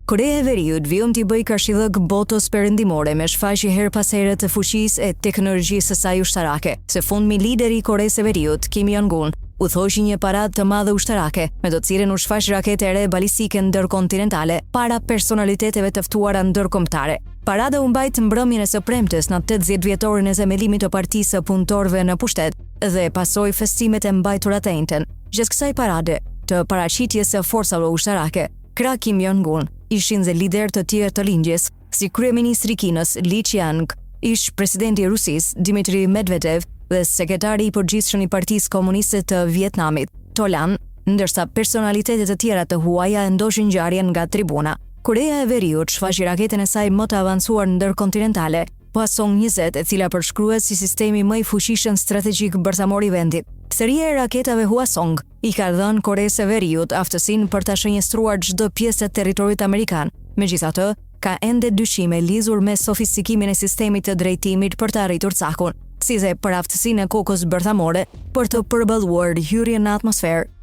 Korea e Veriut vjen t'i bëjë kashillëk botës perëndimore me shfaqje her pas here të fuqisë e teknologjisë së saj ushtarake. Së fundmi lideri i Koreas së Veriut, Kim Jong-un, u thoshi një paradë të madhe ushtarake, me të cilën u shfaq rakete e re balistike ndërkontinentale para personaliteteve të ftuara ndërkombëtare. Parada u mbajt mbrëmjen e së premtes në 80 vjetorin e themelimit të Partisë së Punëtorëve në pushtet dhe pasoi festimet e mbajtura të njëjtën. Gjatë kësaj parade të paraqitjes së forcave ushtarake, krah Kim Jong-un ishin dhe lider të tjerë të lindjes, si kryeministri i Kinës Lee Chiang, ish presidenti i Rusisë Dmitry Medvedev dhe sekretari i përgjithshëm i Partisë Komuniste të Vietnamit, To Lan, ndërsa personalitetet të tjera të huaja ndoshin ngjarjen nga tribuna. Korea e Veriut shfaqi raketen e saj më të avancuar ndërkontinentale, Hwasong-20, e cila përshkruhet si sistemi më i fuqishëm strategjik bërthamor i vendit. Seria e raketave Hwasong i ka dhënë Koreas së Veriut aftësinë për ta shënjestruar çdo pjesë të territorit amerikan. Megjithatë, ka ende dyshime lidhur me sofistikimin e sistemit të drejtimit për të arritur cakun, si dhe për aftësinë e kokës bërthamore për të përballuar hyrjen në atmosferë